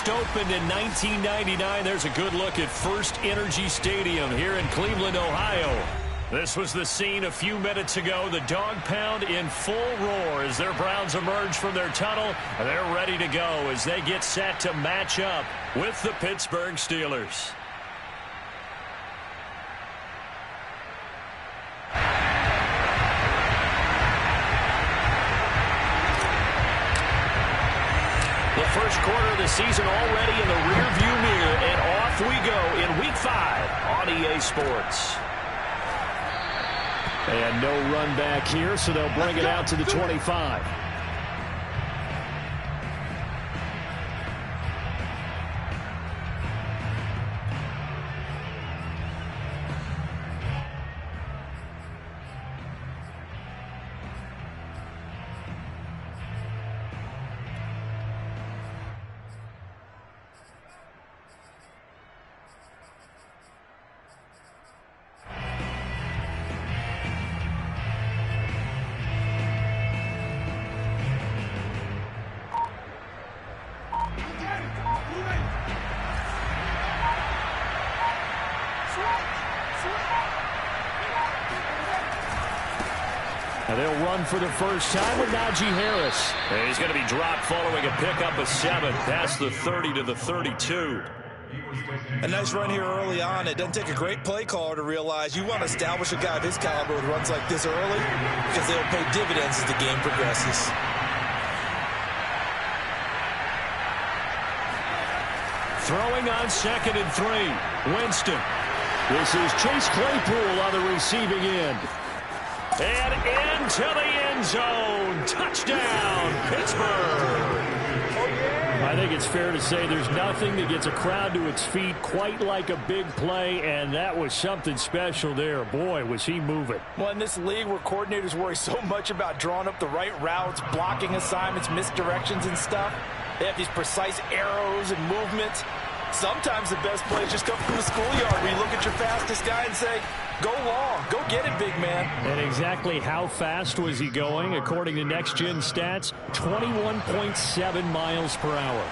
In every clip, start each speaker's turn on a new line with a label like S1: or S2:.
S1: First opened in 1999. There's a good look at First Energy Stadium here in Cleveland, Ohio. This was the scene a few minutes ago. The dog pound in full roar as their Browns emerge from their tunnel. They're ready to go as they get set to match up with the Pittsburgh Steelers. The first quarter of the season already in the rearview mirror, and off we go in Week 5 on EA Sports. And no run back here, so they'll bring it out to the 25. And they'll run for the first time with Najee Harris. And he's going to be dropped following a pickup of 7 past the 30 to the 32.
S2: A nice run here early on. It doesn't take a great play caller to realize you want to establish a guy of his caliber with runs like this early because they'll pay dividends as the game progresses.
S1: Throwing on 2nd and 3. Winston. This is Chase Claypool on the receiving end. And into the end zone. Touchdown, Pittsburgh. I think it's fair to say there's nothing that gets a crowd to its feet quite like a big play, and that was something special there. Boy, was he moving.
S3: Well, in this league where coordinators worry so much about drawing up the right routes, blocking assignments, misdirections and stuff, they have these precise arrows and movements. Sometimes the best plays just come from the schoolyard where you look at your fastest guy and say, go long, go get it, big man.
S1: And exactly how fast was he going? According to Next Gen Stats, 21.7 miles per hour.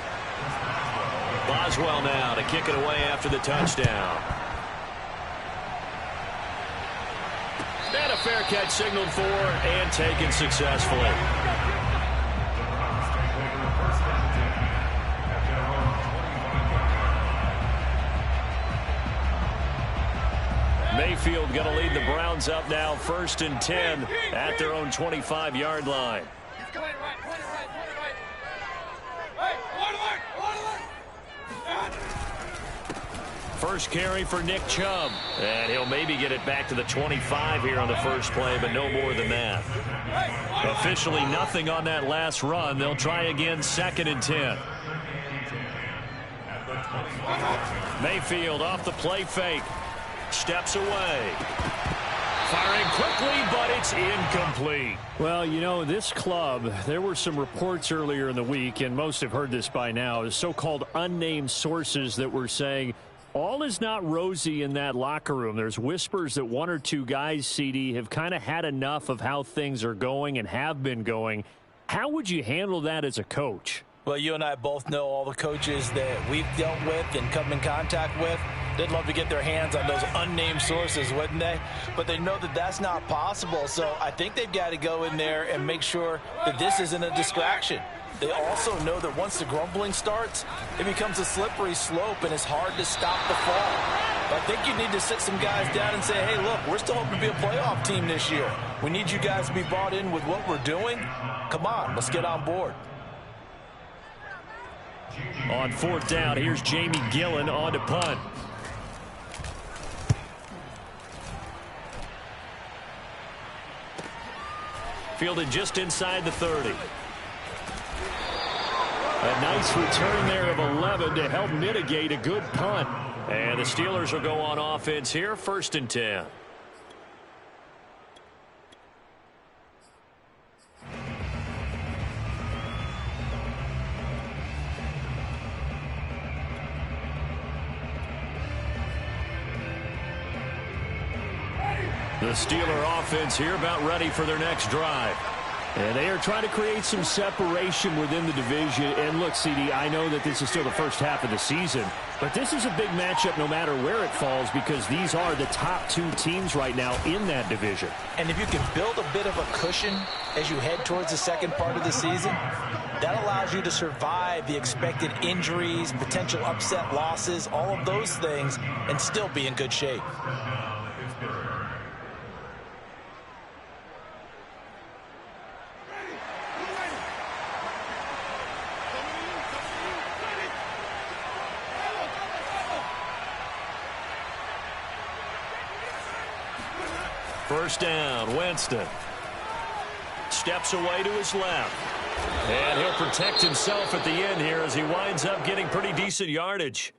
S1: Boswell now to kick it away after the touchdown. And a fair catch signaled for and taken successfully. Mayfield going to lead the Browns up now, 1st and 10 at their own 25-yard line. First carry for Nick Chubb, and he'll maybe get it back to the 25 here on the first play, but no more than that. Officially nothing on that last run. They'll try again, 2nd and 10. Mayfield off the play fake. Steps away. Firing quickly, but it's incomplete. Well, you know, this club, there were some reports earlier in the week, and most have heard this by now, so-called unnamed sources that were saying all is not rosy in that locker room. There's whispers that 1 or 2 guys, CD, have kind of had enough of how things are going and have been going. How would you handle that as a coach?
S3: Well, you and I both know all the coaches that we've dealt with and come in contact with. They'd love to get their hands on those unnamed sources, wouldn't they? But they know that that's not possible. So I think they've got to go in there and make sure that this isn't a distraction. They also know that once the grumbling starts, it becomes a slippery slope and it's hard to stop the fall. But I think you need to sit some guys down and say, hey, look, we're still hoping to be a playoff team this year. We need you guys to be bought in with what we're doing. Come on, let's get on board.
S1: On 4th down, here's Jamie Gillen on to punt. Fielded just inside the 30. A nice return there of 11 to help mitigate a good punt. And the Steelers will go on offense here, 1st and 10. The Steeler offense here about ready for their next drive. And they are trying to create some separation within the division. And look, CD, I know that this is still the first half of the season, but this is a big matchup no matter where it falls because these are the top two teams right now in that division.
S3: And if you can build a bit of a cushion as you head towards the second part of the season, that allows you to survive the expected injuries, potential upset losses, all of those things, and still be in good shape.
S1: First down, Winston. Steps away to his left. And he'll protect himself at the end here as he winds up getting pretty decent yardage.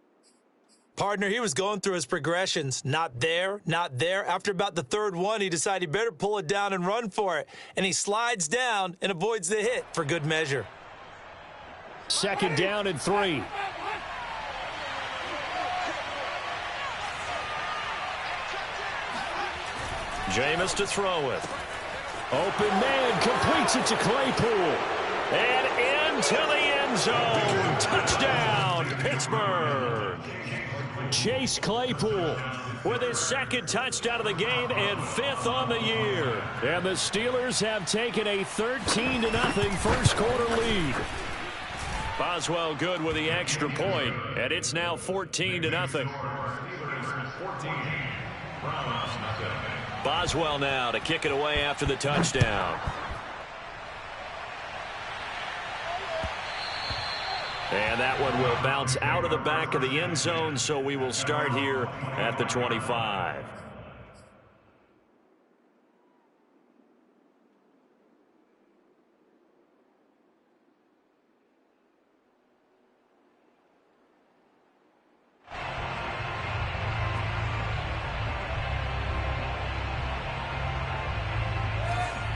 S2: Partner, he was going through his progressions. Not there, not there. After about the third one, he decided he better pull it down and run for it. And he slides down and avoids the hit for good measure.
S1: Second down and 3. Jameis to throw it. Open man, completes it to Claypool. And into the end zone. Touchdown, Pittsburgh. Chase Claypool with his second touchdown of the game and 5th on the year. And the Steelers have taken a 13-0 first quarter lead. Boswell good with the extra point, and it's now 14-0. Boswell now to kick it away after the touchdown. And that one will bounce out of the back of the end zone, so we will start here at the 25.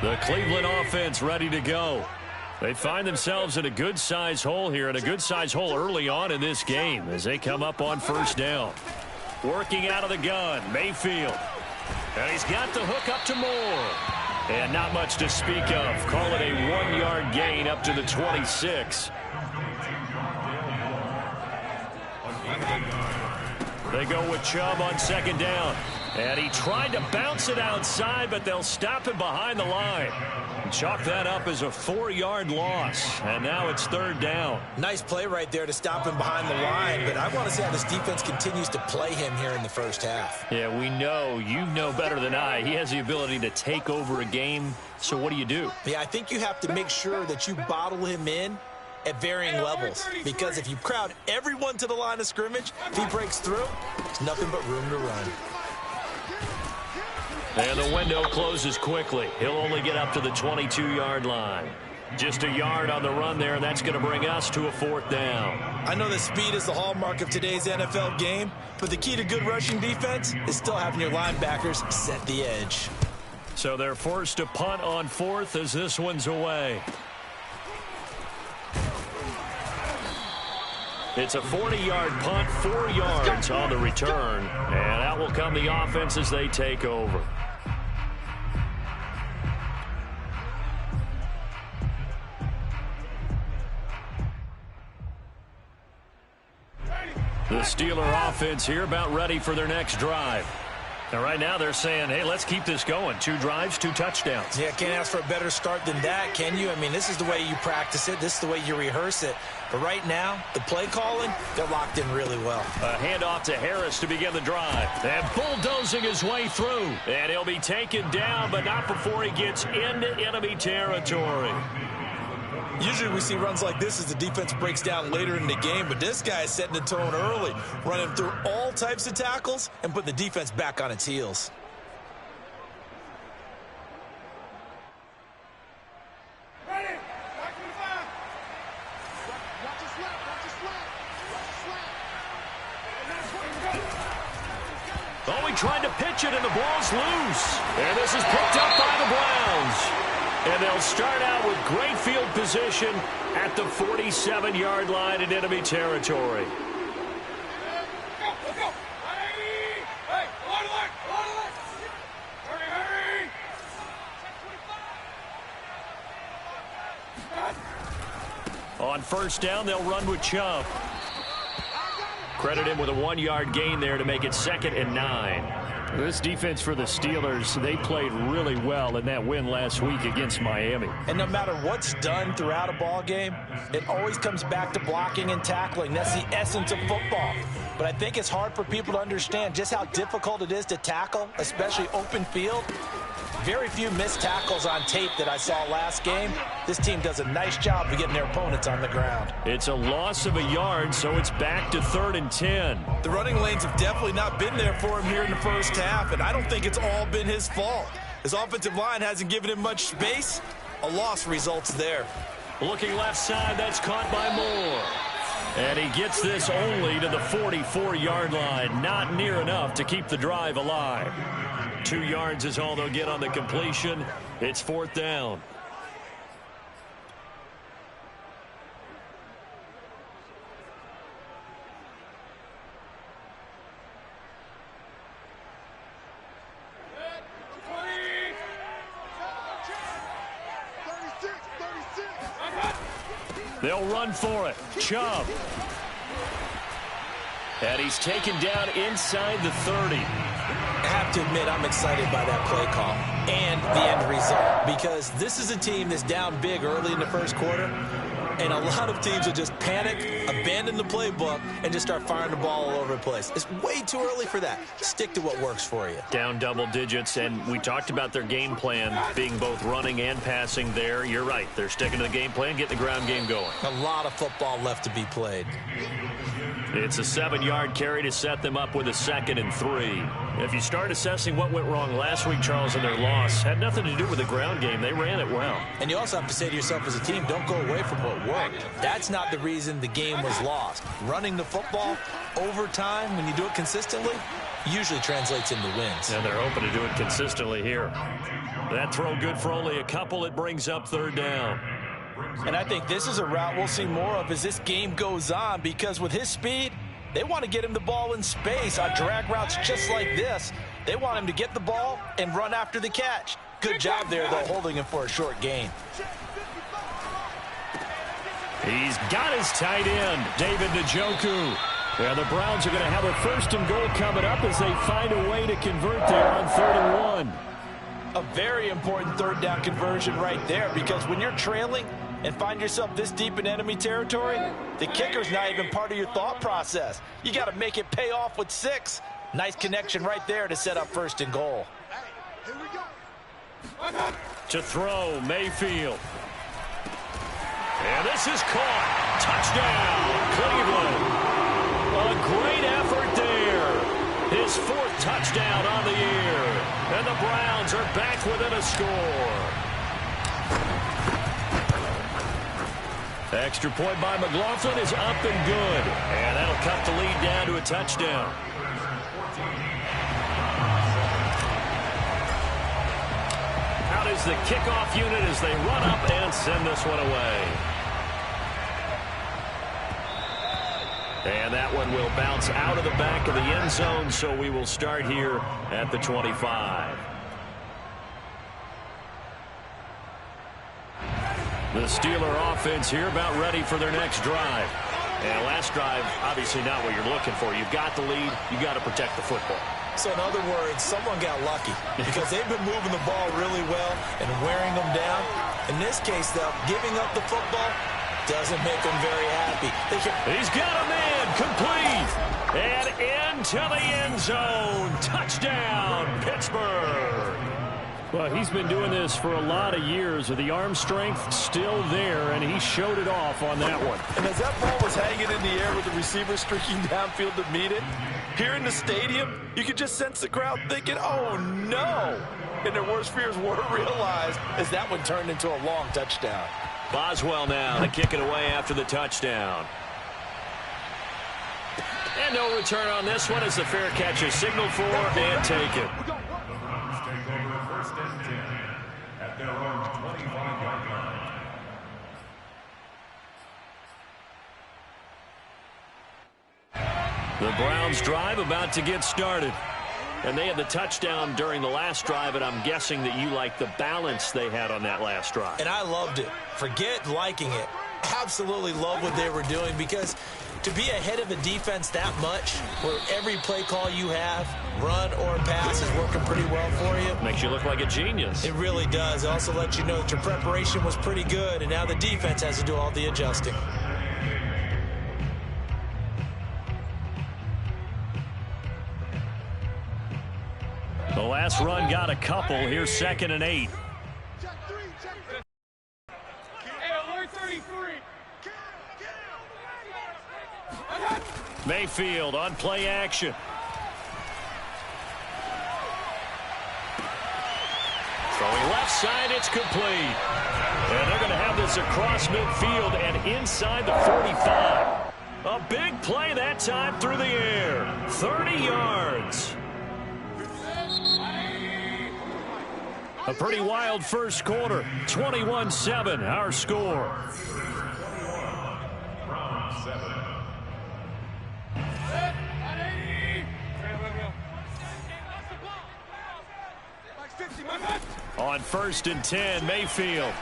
S1: The Cleveland offense ready to go. They find themselves in a good-sized hole here, and a good-sized hole early on in this game as they come up on first down. Working out of the gun, Mayfield. And he's got the hook up to Moore. And not much to speak of. Call it a 1-yard gain up to the 26. They go with Chubb on second down. And he tried to bounce it outside, but they'll stop him behind the line. Chalk that up as a 4-yard loss. And now it's third down.
S2: Nice play right there to stop him behind the line, but I want to see how this defense continues to play him here in the first half.
S1: Yeah, we know. You know better than I. He has the ability to take over a game. So what do you do?
S2: Yeah, I think you have to make sure that you bottle him in at varying levels, because if you crowd everyone to the line of scrimmage, if he breaks through, there's nothing but room to run.
S1: And the window closes quickly. He'll only get up to the 22-yard line. Just a yard on the run there, and that's going to bring us to a fourth down.
S2: I know that speed is the hallmark of today's NFL game, but the key to good rushing defense is still having your linebackers set the edge.
S1: So they're forced to punt on fourth as this one's away. It's a 40-yard punt, 4 yards on the return. And out will come the offense as they take over. The Steeler offense here about ready for their next drive. And right now they're saying, hey, let's keep this going. 2 drives, 2 touchdowns.
S2: Yeah, can't ask for a better start than that, can you? I mean, this is the way you practice it. This is the way you rehearse it. But right now, the play calling, they're locked in really well.
S1: A handoff to Harris to begin the drive. And bulldozing his way through. And he'll be taken down, but not before he gets into enemy territory.
S2: Usually we see runs like this as the defense breaks down later in the game, but this guy is setting the tone early, running through all types of tackles and putting the defense back on its heels.
S1: Oh, he tried to pitch it, and the ball's loose. And this is picked up by the Browns. And they'll start out with great field position at the 47-yard line in enemy territory. On first down, they'll run with Chubb. Credit him with a 1-yard gain there to make it 2nd and 9. This defense for the Steelers, they played really well in that win last week against Miami.
S3: And no matter what's done throughout a ball game, it always comes back to blocking and tackling. That's the essence of football. But I think it's hard for people to understand just how difficult it is to tackle, especially open field. Very few missed tackles on tape that I saw last game. This team does a nice job of getting their opponents on the ground.
S1: It's a loss of a yard, so it's back to 3rd and 10.
S2: The running lanes have definitely not been there for him here in the first half, and I don't think it's all been his fault. His offensive line hasn't given him much space. A loss results there.
S1: Looking left side, that's caught by Moore. And he gets this only to the 44-yard line. Not near enough to keep the drive alive. 2 yards is all they'll get on the completion. It's 4th down. They'll run for it. Chubb. And he's taken down inside the 30.
S3: I have to admit, I'm excited by that play call and the end result, because this is a team that's down big early in the first quarter, and a lot of teams will just panic, abandon the playbook, and just start firing the ball all over the place. It's way too early for that. Stick to what works for you.
S1: Down double digits, and we talked about their game plan being both running and passing there. You're right. They're sticking to the game plan, getting the ground game going.
S3: A lot of football left to be played.
S1: It's a 7-yard carry to set them up with a 2nd and 3. If you start assessing what went wrong last week, Charles, in their loss, had nothing to do with the ground game. They ran it well.
S3: And you also have to say to yourself as a team, don't go away from what worked. That's not the reason the game was lost. Running the football over time, when you do it consistently, usually translates into wins.
S1: And they're hoping to do it consistently here. That throw good for only a couple. It brings up 3rd down.
S3: And I think this is a route we'll see more of as this game goes on, because with his speed, they want to get him the ball in space on drag routes just like this. They want him to get the ball and run after the catch. Good job there, though, holding him for a short gain.
S1: He's got his tight end, David Njoku. Yeah, the Browns are going to have a 1st and goal coming up as they find a way to convert there on 3rd and 1.
S3: A very important 3rd down conversion right there, because when you're trailing and find yourself this deep in enemy territory, the kicker's not even part of your thought process. You got to make it pay off with 6. Nice connection right there to set up 1st and goal.
S1: To throw, Mayfield. And this is caught. Touchdown, Cleveland. A great effort there. His 4th touchdown on the year. And the Browns are back within a score. Extra point by McLaughlin is up and good. And that'll cut the lead down to a touchdown. Out is the kickoff unit as they run up and send this one away. And that one will bounce out of the back of the end zone, so we will start here at the 25. The Steeler offense here about ready for their next drive. And last drive, obviously not what you're looking for. You've got the lead. You've got to protect the football.
S3: So in other words, someone got lucky because they've been moving the ball really well and wearing them down. In this case, though, giving up the football doesn't make them very happy.
S1: He's got a man, complete, and into the end zone. Touchdown, Pittsburgh. Well, he's been doing this for a lot of years with the arm strength still there, and he showed it off on that one.
S3: And as that ball was hanging in the air with the receiver streaking downfield to meet it, here in the stadium, you could just sense the crowd thinking, oh, no. And their worst fears were realized as that one turned into a long touchdown.
S1: Boswell now to kick it away after the touchdown. And no return on this one as the fair catch is signaled for and taken. The Browns drive about to get started. And they had the touchdown during the last drive, and I'm guessing that you like the balance they had on that last drive.
S3: And I loved it. Forget liking it.
S2: absolutely love what they were doing, because to be ahead of a defense that much, where every play call you have, run or pass, is working pretty well for you.
S1: Makes you look like a genius.
S2: It really does. It also lets you know that your preparation was pretty good, and now the defense has to do all the adjusting.
S1: The last run got a couple. Here's 2nd and 8. Mayfield on play action. Throwing left side, it's complete. And they're going to have this across midfield and inside the 45. A big play that time through the air. 30 yards. A pretty wild first quarter. 21-7, our score. On 1st and 10, Mayfield.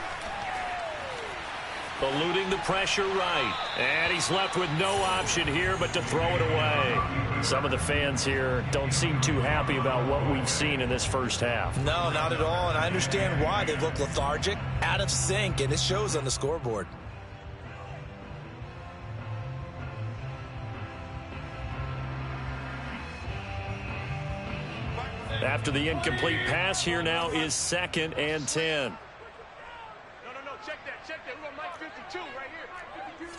S1: Eluding the pressure right. And he's left with no option here but to throw it away. Some of the fans here don't seem too happy about what we've seen in this first half.
S2: No, not at all, and I understand why. They look lethargic, out of sync, and it shows on the scoreboard.
S1: After the incomplete pass, here now is 2nd and 10.
S4: No, check that. We're on Mike 52 right here. 52.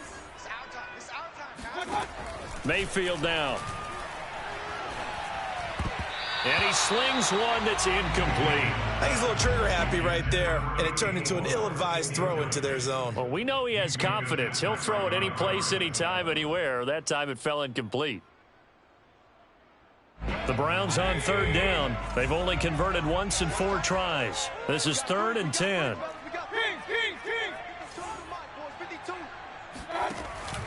S4: It's our time.
S1: Mayfield now. And he slings one that's incomplete.
S2: I think he's a little trigger happy right there, and it turned into an ill-advised throw into their zone.
S1: Well, we know he has confidence. He'll throw it any place, anytime, anywhere. That time it fell incomplete. The Browns on 3rd down. They've only converted once in 4 tries. This is 3rd and 10.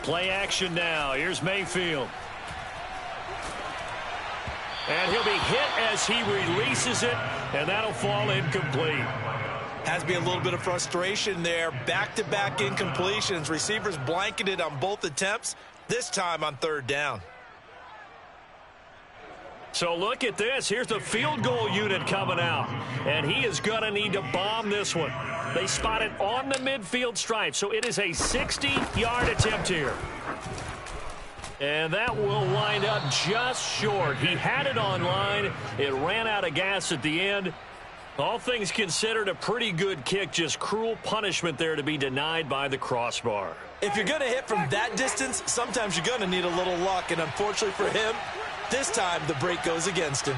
S1: Play action now. Here's Mayfield. And he'll be hit as he releases it, and that'll fall incomplete.
S2: Has to be a little bit of frustration there. Back-to-back incompletions. Receivers blanketed on both attempts, this time on 3rd down.
S1: So look at this. Here's the field goal unit coming out. And he is going to need to bomb this one. They spot it on the midfield stripe. So it is a 60-yard attempt here. And that will wind up just short. He had it on line. It ran out of gas at the end. All things considered, a pretty good kick. Just cruel punishment there to be denied by the crossbar.
S2: If you're going to hit from that distance, sometimes you're going to need a little luck. And unfortunately for him, this time the break goes against him.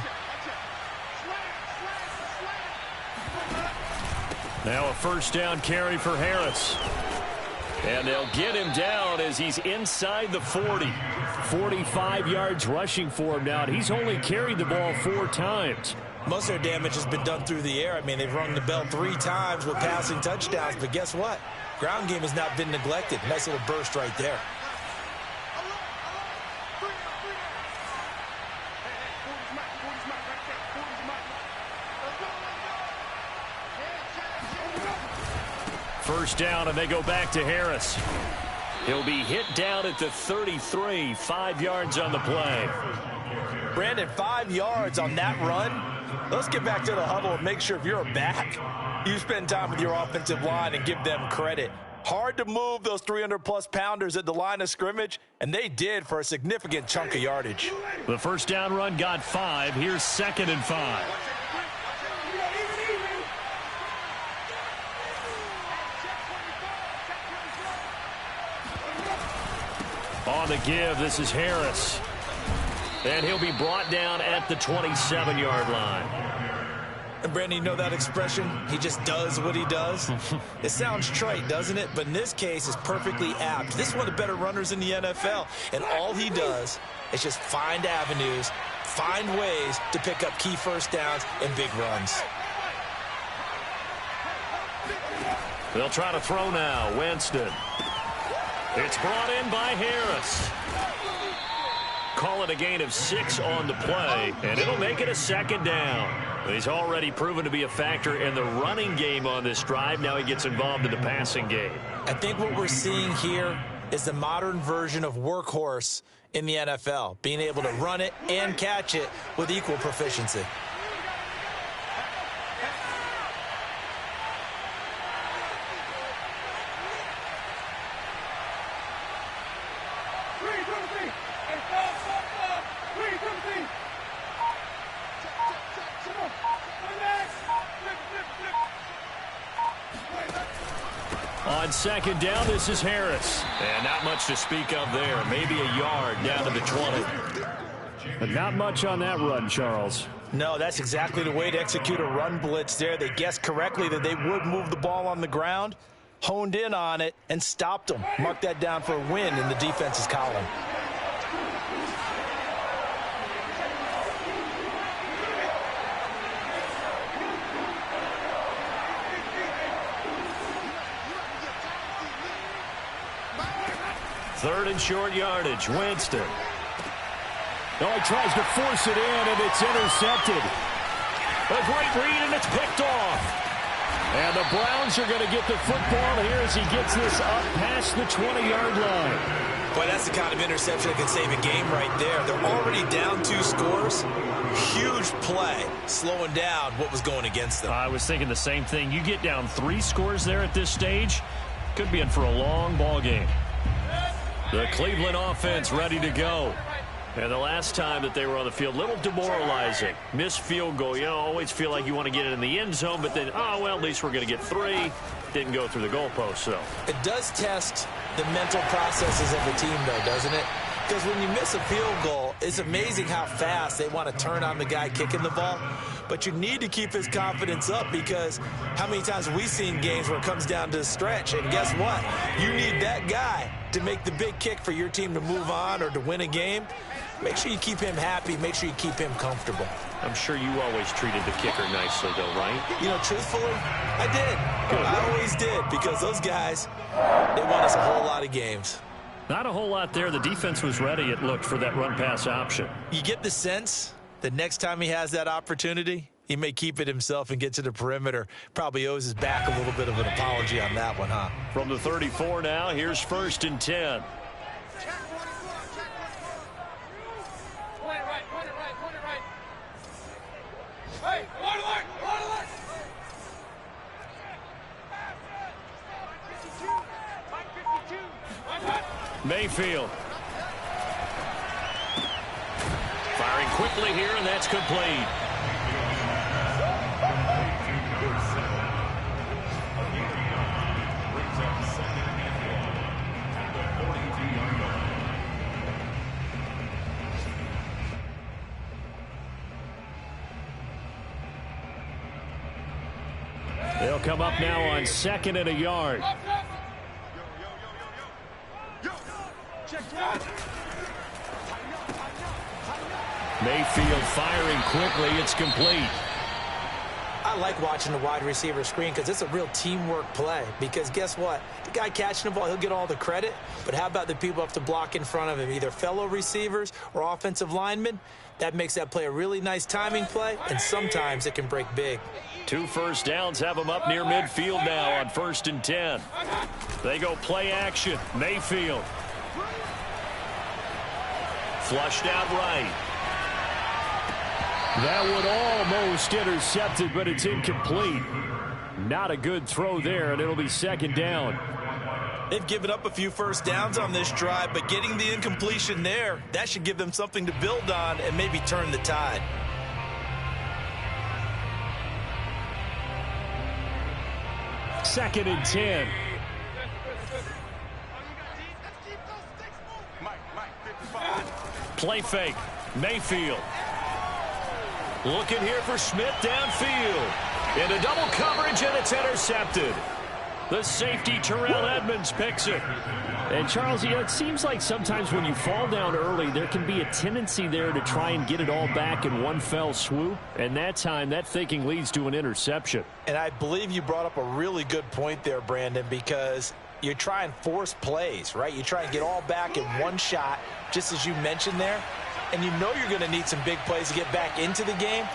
S1: Now a 1st down carry for Harris. And they'll get him down as he's inside the 40. 45 yards rushing for him now. And he's only carried the ball 4 times.
S2: Most of their damage has been done through the air. I mean, they've rung the bell 3 times with passing touchdowns. But guess what? Ground game has not been neglected. Nice little burst right there.
S1: First down, and they go back to Harris. He'll be hit down at the 33, 5 yards on the play.
S2: Brandon, 5 yards on that run. Let's get back to the huddle and make sure if you're a back, you spend time with your offensive line and give them credit. Hard to move those 300-plus pounders at the line of scrimmage, and they did for a significant chunk of yardage.
S1: The first down run got 5. Here's 2nd and 5. On the give, this is Harris. And he'll be brought down at the 27-yard line.
S2: And Brandon, you know that expression? He just does what he does? It sounds trite, doesn't it? But in this case, it's perfectly apt. This is one of the better runners in the NFL. And all he does is just find avenues, find ways to pick up key first downs and big runs.
S1: They'll try to throw now. Winston. It's brought in by Harris. call it a gain of 6 on the play, and it'll make it a second down. He's already proven to be a factor in the running game on this drive. Now he gets involved in the passing game.
S2: I think what we're seeing here is the modern version of workhorse in the NFL, being able to run it and catch it with equal proficiency.
S1: On second down, this is Harris. And not much to speak of there. Maybe a yard down to the 20.
S5: But not much on that run, Charles.
S2: No, that's exactly the way to execute a run blitz there. They guessed correctly that they would move the ball on the ground, honed in on it, and stopped them. Mark that down for a win in the defense's column.
S1: Third and short yardage, Winston.
S5: Oh, he tries to force it in, and it's intercepted.
S1: A great read, and it's picked off.
S5: And the Browns are going to get the football here as he gets this up past the 20-yard line.
S2: Boy, that's the kind of interception that can save a game right there. They're already down 2 scores. Huge play, slowing down what was going against them.
S1: I was thinking the same thing. You get down 3 scores there at this stage, could be in for a long ball game. The Cleveland offense ready to go. And the last time that they were on the field, little demoralizing. Missed field goal. You know, always feel like you want to get it in the end zone, but then, oh, well, at least we're going to get 3. Didn't go through the goalpost, so.
S2: It does test the mental processes of a team, though, doesn't it? Because when you miss a field goal, it's amazing how fast they want to turn on the guy kicking the ball. But you need to keep his confidence up, because how many times have we seen games where it comes down to a stretch, and guess what? You need that guy to make the big kick for your team to move on or to win a game. Make sure you keep him happy. Make sure you keep him comfortable.
S1: I'm sure you always treated the kicker nicely, though, right?
S2: You know, truthfully, I did. Good. I always did, because those guys, they won us a whole lot of games.
S1: Not a whole lot there. The defense was ready, it looked, for that run-pass option.
S2: You get the sense that next time he has that opportunity, he may keep it himself and get to the perimeter. Probably owes his back a little bit of an apology on that one, huh?
S1: From the 34 now, here's 1st and 10. Mayfield. Firing quickly here, and that's complete. They'll come up now on 2nd and a yard. Mayfield firing quickly. It's complete.
S2: I like watching the wide receiver screen because it's a real teamwork play. Because guess what? The guy catching the ball, he'll get all the credit. But how about the people have to block in front of him, either fellow receivers or offensive linemen? That makes that play a really nice timing play, and sometimes it can break big.
S1: 2 first downs have them up near midfield now on 1st and 10. They go play action. Mayfield. Flushed out right.
S5: That one almost intercepted, but it's incomplete. Not a good throw there, and it'll be 2nd down.
S2: They've given up a few first downs on this drive, but getting the incompletion there, that should give them something to build on and maybe turn the tide.
S5: Second and 10.
S1: Play fake. Mayfield. Looking here for Smith downfield. Into double coverage, and it's intercepted. The safety, Terrell Edmonds, picks it.
S5: And, Charles, you know, it seems like sometimes when you fall down early, there can be a tendency there to try and get it all back in one fell swoop. And that time, that thinking leads to an interception.
S2: And I believe you brought up a really good point there, Brandon, because you try and force plays, right? You try and get all back in one shot, just as you mentioned there. and you know you're going to need some big plays to get back into the game.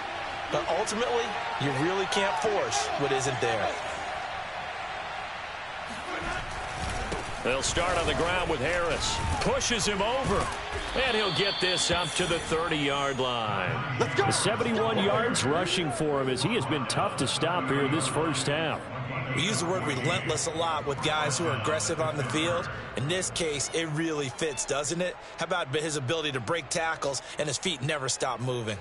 S2: But ultimately, you really can't force what isn't there.
S1: They'll start on the ground with Harris. Pushes him over. And he'll get this up to the 30-yard line. 71 yards rushing for him as he has been tough to stop here this first half.
S2: We use the word relentless a lot with guys who are aggressive on the field. In this case, it really fits, doesn't it? How about his ability to break tackles and his feet never stop moving?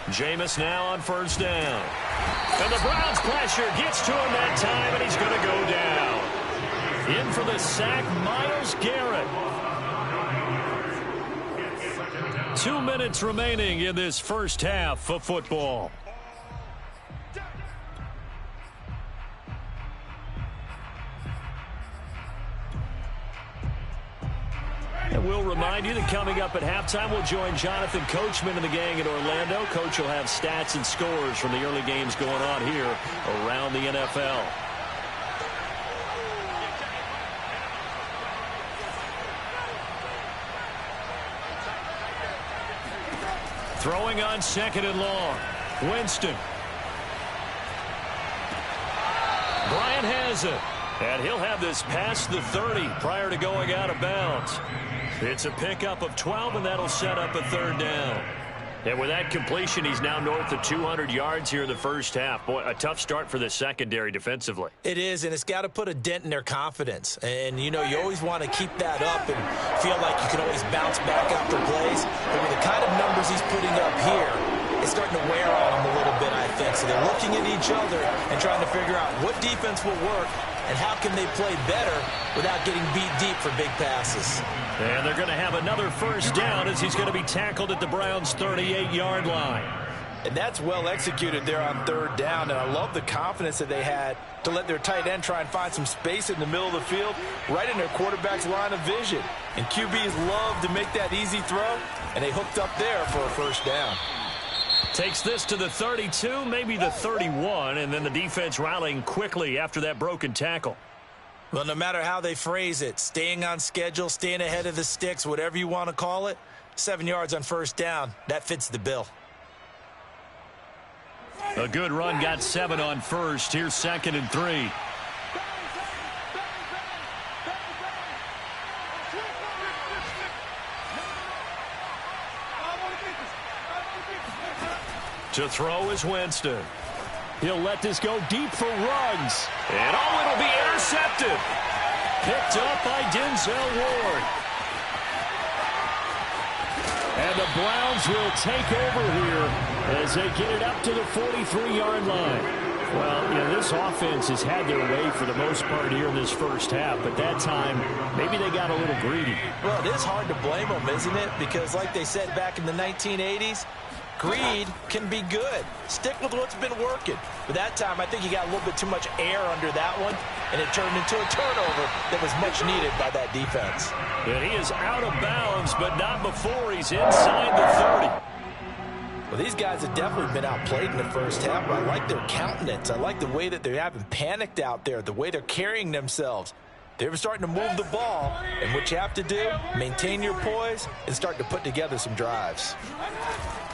S1: Jameis now on first down. And the Browns pressure gets to him that time, and he's going to go down. In for the sack, Myles Garrett. 2 minutes remaining in this first half of football. And we'll remind you that coming up at halftime, we'll join Jonathan Coachman and the gang in Orlando. Coach will have stats and scores from the early games going on here around the NFL. Throwing on second and long. Winston. Bryant has it. And he'll have this past the 30 prior to going out of bounds. It's a pickup of 12, and that'll set up a third down. And with that completion, he's now north of 200 yards here in the first half. Boy, a tough start for the secondary defensively.
S2: It is, and it's got to put a dent in their confidence. And, you know, you always want to keep that up and feel like you can always bounce back after plays. But with the kind of numbers he's putting up here, it's starting to wear on them a little bit, I think. So they're looking at each other and trying to figure out what defense will work and how can they play better without getting beat deep for big passes.
S1: And they're going to have another first down as he's going to be tackled at the Browns' 38-yard line.
S3: And that's well executed there on third down. And I love the confidence that they had to let their tight end try and find some space in the middle of the field, right in their quarterback's line of vision. And QBs love to make that easy throw, and they hooked up there for a first down.
S1: Takes this to the 32, maybe the 31, and then the defense rallying quickly after that broken tackle.
S2: Well, no matter how they phrase it, staying on schedule, staying ahead of the sticks, whatever you want to call it, 7 yards on first down, that fits the bill.
S1: A good run, got 7 on first. Here's second and 3. To throw is Winston. He'll let this go deep for Ruggs. And it'll be intercepted. Picked up by Denzel Ward. And the Browns will take over here as they get it up to the 43-yard line. Well, you know, this offense has had their way for the most part here in this first half, but that time, maybe they got a little greedy.
S2: Well, it is hard to blame them, isn't it? Because like they said back in the 1980s, greed can be good. Stick with what's been working. But that time, I think he got a little bit too much air under that one, and it turned into a turnover that was much needed by that defense.
S1: And he is out of bounds, but not before he's inside the 30.
S3: Well, these guys have definitely been outplayed in the first half. I like their countenance. I like the way that they haven't panicked out there, the way they're carrying themselves. They're starting to move the ball, and what you have to do, maintain your poise and start to put together some drives.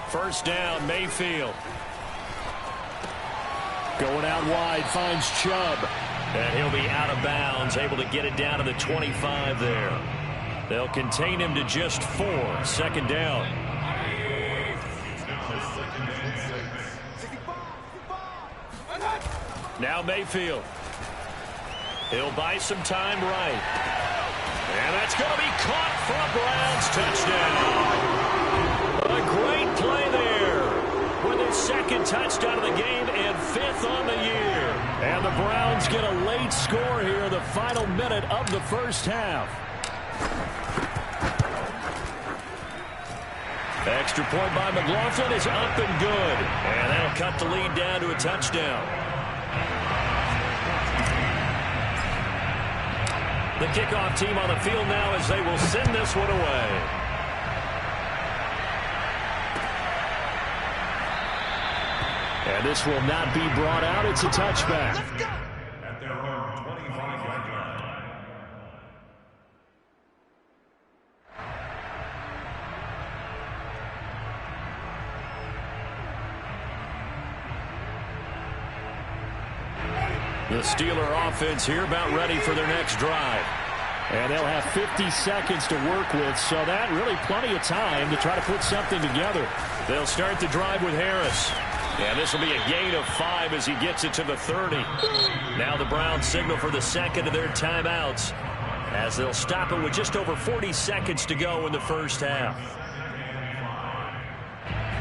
S1: First down, Mayfield. Going out wide, finds Chubb. And he'll be out of bounds, able to get it down to the 25 there. They'll contain him to just 4. Second down. Now Mayfield. He'll buy some time right. And that's going to be caught for a Browns touchdown. A great play there. With his second touchdown of the game and 5th on the year. And the Browns get a late score here in the final minute of the first half. Extra point by McLaughlin is up and good. And that'll cut the lead down to a touchdown. The kickoff team on the field now as they will send this one away. And this will not be brought out. It's a touchback.
S6: At their own 25-yard line.
S1: The Steeler offense here about ready for their next drive.
S5: And they'll have 50 seconds to work with, so that really plenty of time to try to put something together.
S1: They'll start the drive with Harris. And this will be a gain of 5 as he gets it to the 30. Now the Browns signal for the second of their timeouts as they'll stop it with just over 40 seconds to go in the first half.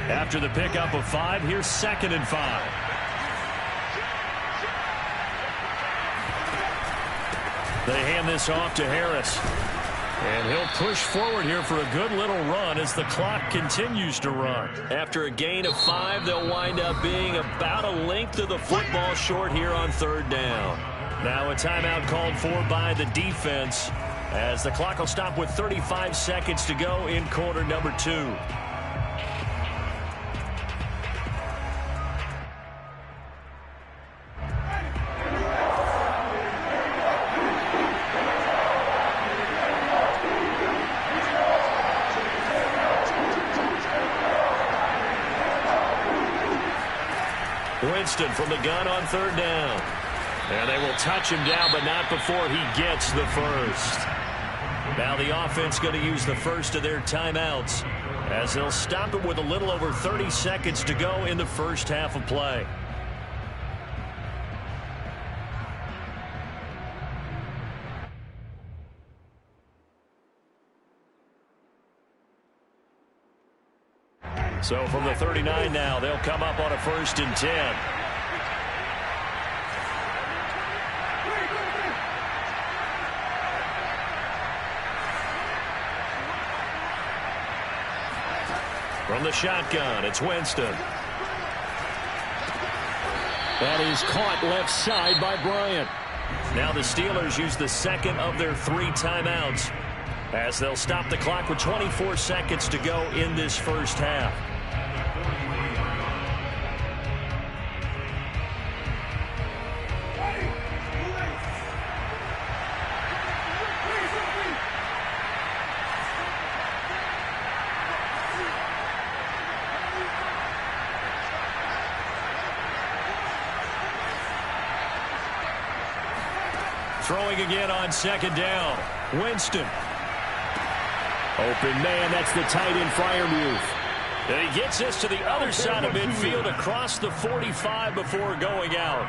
S1: After the pickup of 5, here's 2nd and 5. They hand this off to Harris. And he'll push forward here for a good little run as the clock continues to run. After a gain of 5, they'll wind up being about a length of the football short here on 3rd down. Now a timeout called for by the defense as the clock will stop with 35 seconds to go in quarter number 2. Winston from the gun on 3rd down. And they will touch him down, but not before he gets the first. Now the offense going to use the first of their timeouts as they'll stop it with a little over 30 seconds to go in the first half of play. So from the 39 now, they'll come up on a 1st and 10. From the shotgun, it's Winston.
S5: That is caught left side by Bryant.
S1: Now the Steelers use the second of their 3 timeouts as they'll stop the clock with 24 seconds to go in this first half. Throwing again on 2nd down. Winston.
S5: Open man, that's the tight end Freiermuth.
S1: And he gets this to the other side of midfield across the 45 before going out.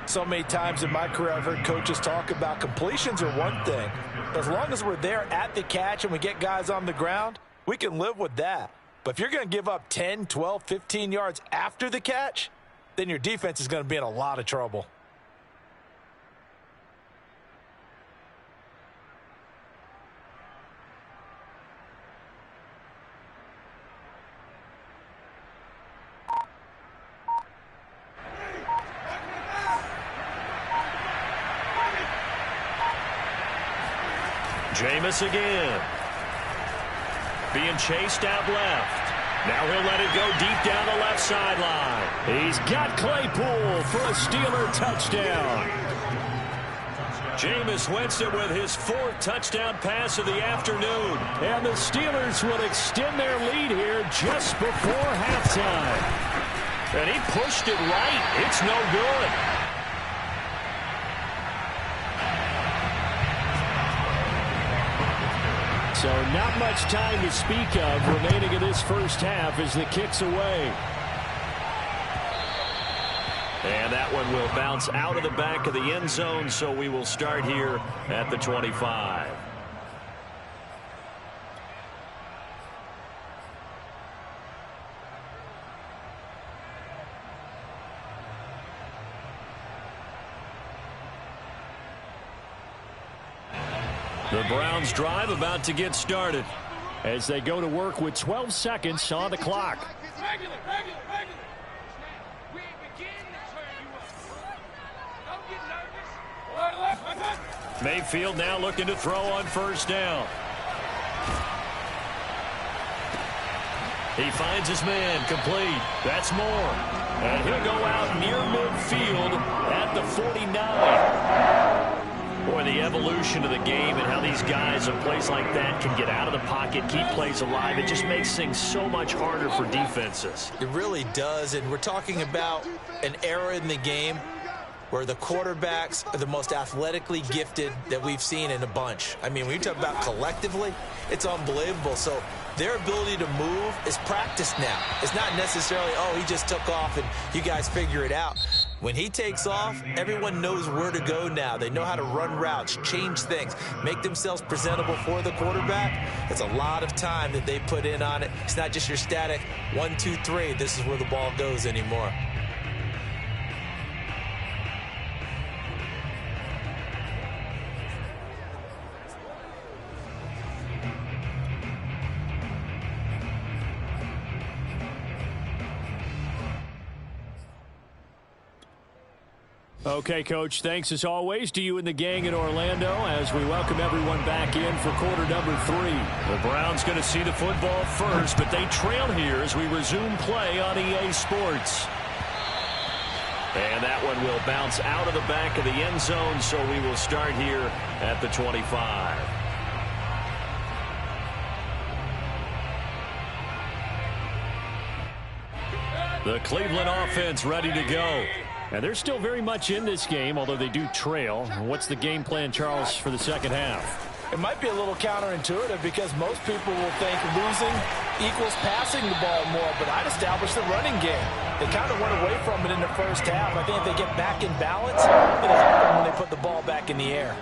S3: So many times in my career I've heard coaches talk about completions are one thing. As long as we're there at the catch and we get guys on the ground, we can live with that. But if you're going to give up 10, 12, 15 yards after the catch, then your defense is going to be in a lot of trouble.
S1: Jameis again. Being chased out left. Now he'll let it go deep down the left sideline.
S5: He's got Claypool for a Steeler touchdown.
S1: Jameis Winston with his 4th touchdown pass of the afternoon.
S5: And the Steelers will extend their lead here just before halftime.
S1: And he pushed it right. It's no good.
S5: So not much time to speak of remaining in this first half as the kick's away.
S1: And that one will bounce out of the back of the end zone, so we will start here at the 25. The Browns drive about to get started
S5: as they go to work with 12 seconds on the clock.
S1: Mayfield now looking to throw on first down. He finds his man, complete. That's Moore. And he'll go out near midfield at the 49. Boy, the evolution of the game and how these guys in plays like that can get out of the pocket, keep plays alive, it just makes things so much harder for defenses.
S2: It really does, and we're talking about an era in the game where the quarterbacks are the most athletically gifted that we've seen in a bunch. I mean, when you talk about collectively, it's unbelievable. So their ability to move is practiced now. It's not necessarily, oh, he just took off and you guys figure it out. When he takes off, everyone knows where to go now. They know how to run routes, change things, make themselves presentable for the quarterback. It's a lot of time that they put in on it. It's not just your static 1, 2, 3. This is where the ball goes anymore.
S5: Okay, Coach, thanks as always to you and the gang in Orlando as we welcome everyone back in for quarter number 3.
S1: The Browns going to see the football first, but they trail here as we resume play on EA Sports. And that one will bounce out of the back of the end zone, so we will start here at the 25. The Cleveland offense ready to go. And they're still very much in this game, although they do trail. What's the game plan, Charles, for the second half?
S3: It might be a little counterintuitive because most people will think losing equals passing the ball more, but I'd establish the running game. They kind of went away from it in the first half. I think if they get back in balance, it'll help them when they put the ball back in the air.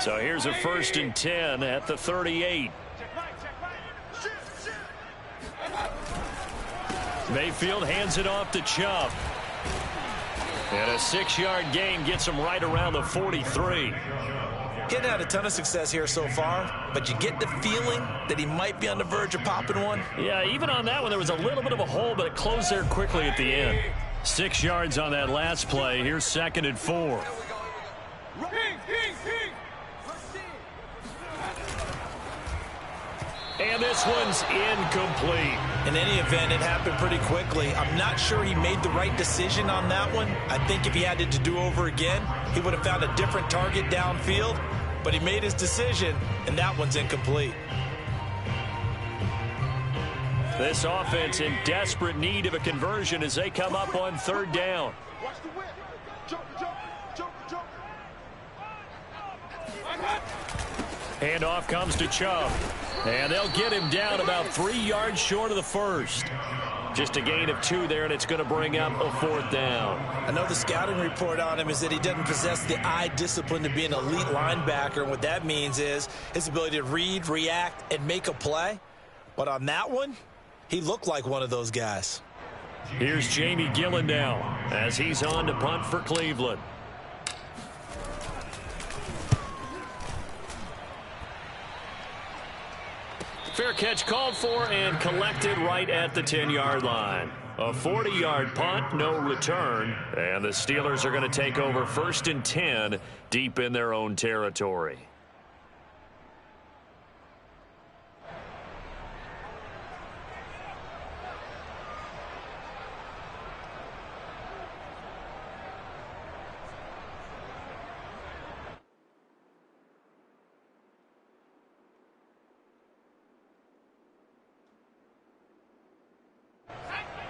S1: So here's a 1st and 10 at the 38. Mayfield hands it off to Chubb. And a 6-yard gain gets him right around the 43.
S2: He hadn't had a ton of success here so far, but you get the feeling that he might be on the verge of popping one.
S1: Yeah, even on that one, there was a little bit of a hole, but it closed there quickly at the end. 6 yards on that last play. Here's 2nd and 4. And this one's incomplete.
S2: In any event, it happened pretty quickly. I'm not sure he made the right decision on that one. I think if he had it to do over again, he would have found a different target downfield. But he made his decision, and that one's incomplete.
S1: This offense in desperate need of a conversion as they come up on 3rd down.
S4: Watch the whip. Joker.
S1: Handoff comes to Chubb. And they'll get him down about 3 yards short of the first. Just a gain of 2 there, and it's going to bring up a 4th down.
S2: I know the scouting report on him is that he doesn't possess the eye discipline to be an elite linebacker. And what that means is his ability to read, react, and make a play. But on that one, he looked like one of those guys.
S1: Here's Jamie Gillen now as he's on to punt for Cleveland. Fair catch called for and collected right at the 10-yard line. A 40-yard punt, no return. And the Steelers are going to take over 1st and 10 deep in their own territory.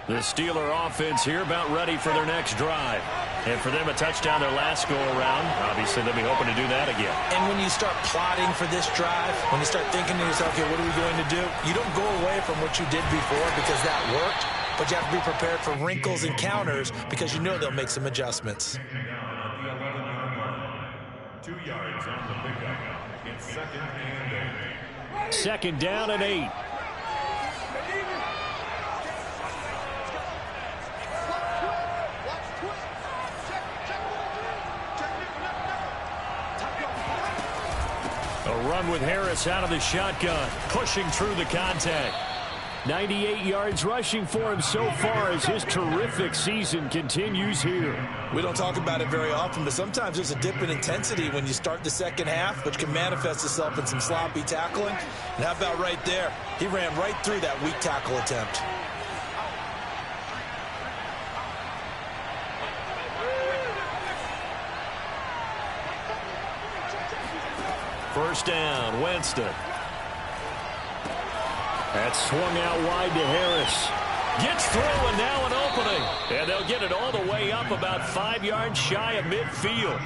S1: The Steeler offense here about ready for their next drive. And for them, a touchdown their last go-around. Obviously, they'll be hoping to do that again.
S2: And when you start plotting for this drive, when you start thinking to yourself, okay, what are we going to do? You don't go away from what you did before because that worked, but you have to be prepared for wrinkles and counters because you know they'll make some adjustments.
S6: 2 yards on the pickup. It's 2nd and 8.
S1: 2nd down and 8. A run with Harris out of the shotgun, pushing through the contact.
S5: 98 yards rushing for him so far as his terrific season continues here.
S2: We don't talk about it very often, but sometimes there's a dip in intensity when you start the second half, which can manifest itself in some sloppy tackling. And how about right there? He ran right through that weak tackle attempt.
S1: First down, Winston. That's swung out wide to Harris. Gets through, and now an opening. And they'll get it all the way up about 5 yards shy of midfield.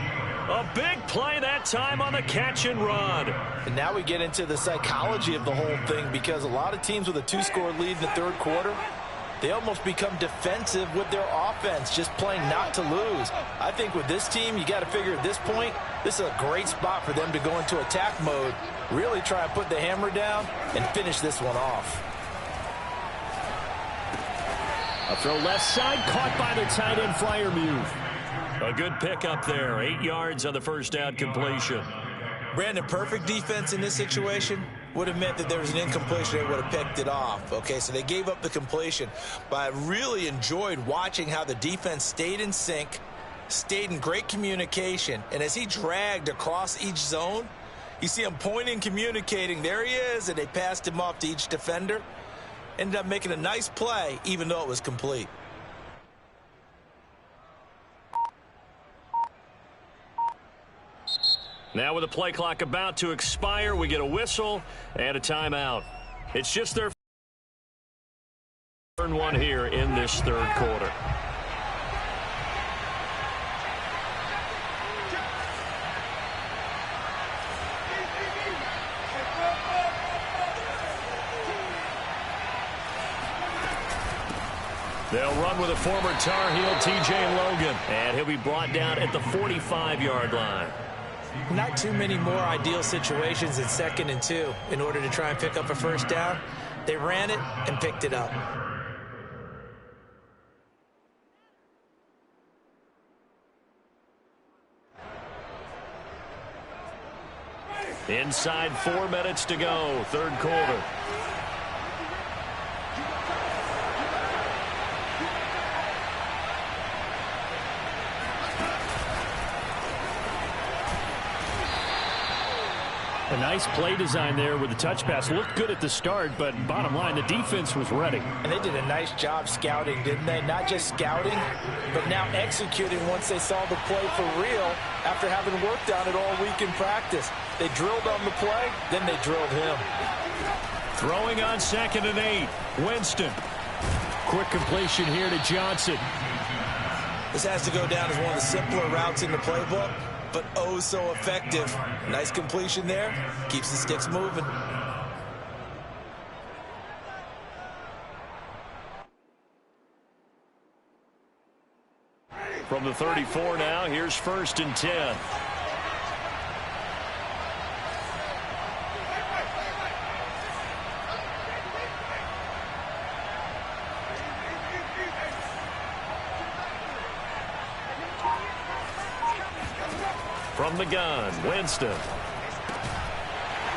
S1: A big play that time on the catch and run.
S3: And now we get into the psychology of the whole thing, because a lot of teams with a 2-score lead in the third quarter, they almost become defensive with their offense, just playing not to lose. I think with this team, you got to figure at this point, this is a great spot for them to go into attack mode, really try and put the hammer down and finish this one off.
S5: A throw left side, caught by the tight end Freiermuth.
S1: A good pickup there, 8 yards on the first down completion.
S2: Brandon, perfect defense in this situation would have meant that there was an incompletion. They would have picked it off. Okay, so they gave up the completion. But I really enjoyed watching how the defense stayed in sync, stayed in great communication. And as he dragged across each zone, you see him pointing, communicating. There he is, and they passed him off to each defender. Ended up making a nice play, even though it was complete.
S1: Now with the play clock about to expire, we get a whistle and a timeout. It's just their turn one here in this third quarter. They'll run with a former Tar Heel, T.J. Logan, and he'll be brought down at the 45-yard line.
S2: Not too many more ideal situations in 2nd and 2 in order to try and pick up a first down. They ran it and picked it up.
S1: Inside 4 minutes to go, third quarter.
S5: A nice play design there with the touch pass. Looked good at the start, but bottom line, the defense was ready.
S3: And they did a nice job scouting, didn't they? Not just scouting, but now executing once they saw the play for real after having worked on it all week in practice. They drilled on the play, then they drilled him.
S1: Throwing on 2nd and 8. Winston.
S5: Quick completion here to Johnson.
S2: This has to go down as one of the simpler routes in the playbook, but oh so effective. Nice completion there. Keeps the sticks moving.
S1: From the 34 now, here's 1st and 10. From the gun, Winston.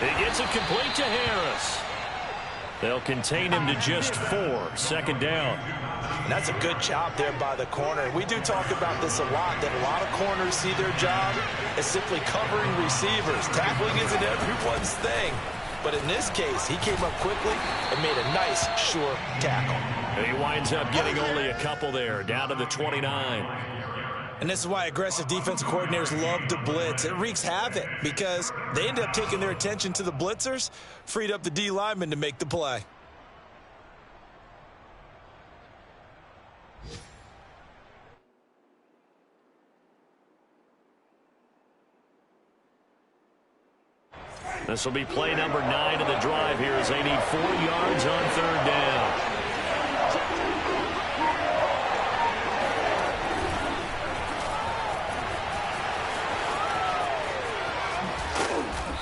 S1: He gets it complete to Harris. They'll contain him to just 4. 2nd down.
S3: And that's a good job there by the corner. We do talk about this a lot, that a lot of corners see their job as simply covering receivers. Tackling isn't everyone's thing. But in this case, he came up quickly and made a nice, sure tackle.
S1: And he winds up getting only a couple there, down to the 29.
S2: And this is why aggressive defensive coordinators love to blitz. It wreaks havoc because they end up taking their attention to the blitzers, freed up the D lineman to make the play.
S1: This will be play number 9 of the drive here as they need 4 yards on 3rd down.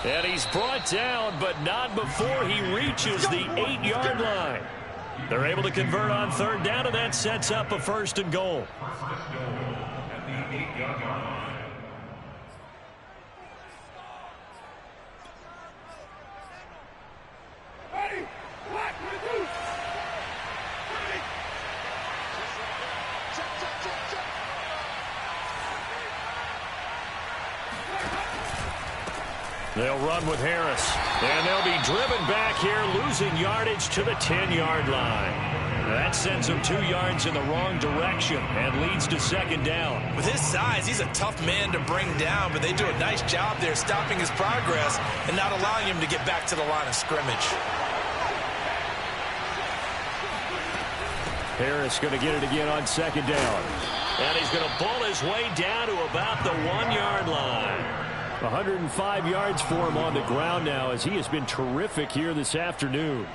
S1: And he's brought down, but not before he reaches the 8-yard line. They're able to convert on 3rd down, and that sets up a 1st and goal.
S6: At the 8-yard line.
S1: They'll run with Harris. And they'll be driven back here, losing yardage to the 10-yard line. That sends him 2 yards in the wrong direction and leads to second down.
S2: With his size, he's a tough man to bring down, but they do a nice job there stopping his progress and not allowing him to get back to the line of scrimmage.
S5: Harris going to get it again on second down.
S1: And he's going to pull his way down to about the 1-yard line.
S5: 105 yards for him on the ground now, as he has been terrific here this afternoon.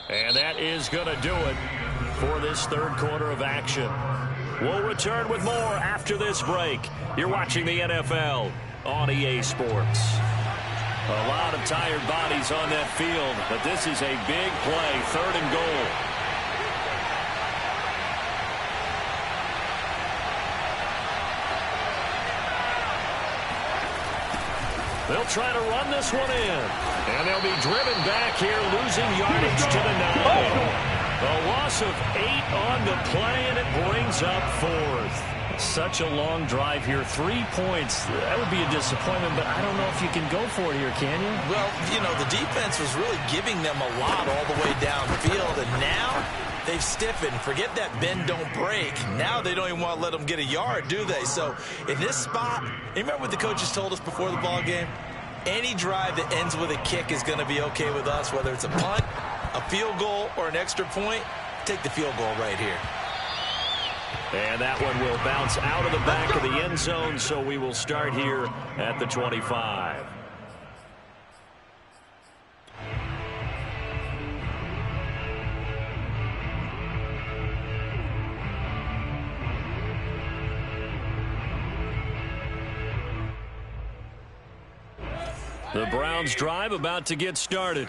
S1: And that is going to do it for this third quarter of action. We'll return with more after this break. You're watching the NFL on EA Sports. A lot of tired bodies on that field, but this is a big play, 3rd and goal. They'll try to run this one in. And they'll be driven back here, losing yardage to the 9. A loss of 8 on the play, and it brings up 4th. Such a long drive here. 3 points. That would be a disappointment, but I don't know if you can go for it here, can you?
S2: Well, you know, the defense was really giving them a lot all the way downfield, and now they've stiffened. Forget that bend, don't break. Now they don't even want to let them get a yard, do they? So in this spot, you remember what the coaches told us before the ball game? Any drive that ends with a kick is going to be okay with us, whether it's a punt, a field goal, or an extra point. Take the field goal right here.
S1: And that one will bounce out of the back of the end zone, so we will start here at the 25. The Browns drive about to get started,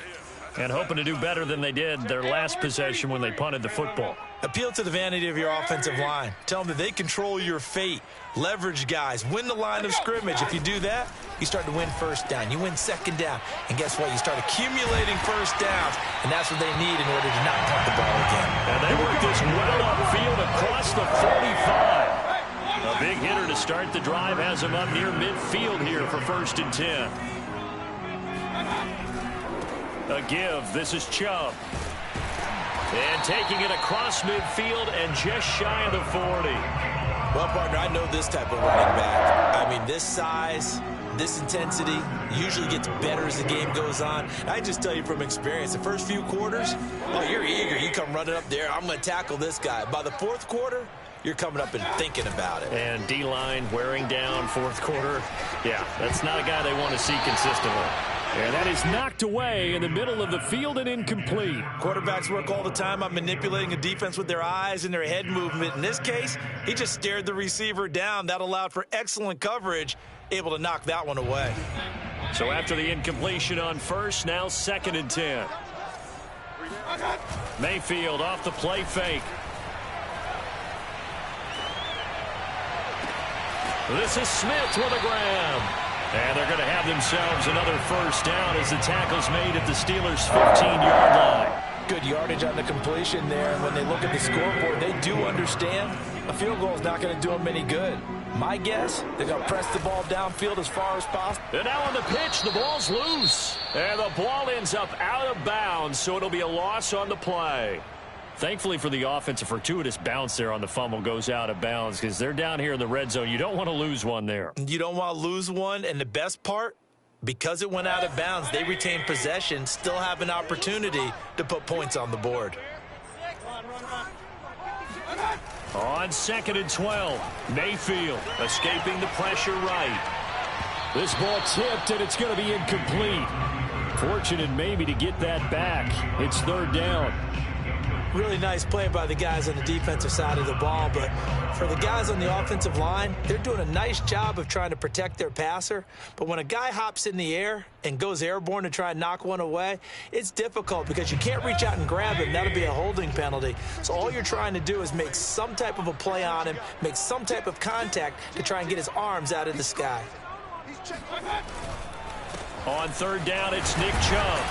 S1: and hoping to do better than they did their last possession when they punted the football.
S2: Appeal to the vanity of your offensive line. Tell them that they control your fate. Leverage guys. Win the line of scrimmage. If you do that, you start to win first down. You win second down. And guess what? You start accumulating first downs, and that's what they need in order to not punt the ball again.
S1: And they work this well upfield across the 45. A big hitter to start the drive has him up near midfield here for 1st and 10. A give. This is Chubb. And taking it across midfield and just shy of the 40.
S2: Well, partner, I know this type of running back. I mean, this size, this intensity usually gets better as the game goes on. I just tell you from experience, the first few quarters, oh, you're eager. You come running up there. I'm going to tackle this guy. By the 4th quarter, you're coming up and thinking about it.
S1: And D-line wearing down 4th quarter. Yeah, that's not a guy they want to see consistently.
S5: And that is knocked away in the middle of the field and incomplete.
S2: Quarterbacks work all the time on manipulating a defense with their eyes and their head movement. In this case, he just stared the receiver down. That allowed for excellent coverage, able to knock that one away.
S1: So after the incompletion on 1st, now 2nd and 10. Mayfield off the play fake. This is Smith with a grab. And they're going to have themselves another first down as the tackle's made at the Steelers' 15-yard line.
S3: Good yardage on the completion there. And when they look at the scoreboard, they do understand a field goal is not going to do them any good. My guess, they're going to press the ball downfield as far as possible.
S1: And now on the pitch, the ball's loose. And the ball ends up out of bounds, so it'll be a loss on the play. Thankfully for the offense, a fortuitous bounce there on the fumble goes out of bounds because they're down here in the red zone. You don't want to lose one there.
S2: You don't want to lose one, and the best part, because it went out of bounds, they retain possession, still have an opportunity to put points on the board.
S1: On 2nd and 12, Mayfield escaping the pressure right.
S5: This ball tipped, and it's going to be incomplete. Fortunate maybe to get that back. It's 3rd down.
S2: Really nice play by the guys on the defensive side of the ball, but for the guys on the offensive line, they're doing a nice job of trying to protect their passer. But when a guy hops in the air and goes airborne to try and knock one away, it's difficult because you can't reach out and grab him. That'll be a holding penalty. So all you're trying to do is make some type of a play on him, make some type of contact to try and get his arms out of the sky.
S1: On third down, it's Nick Chubb.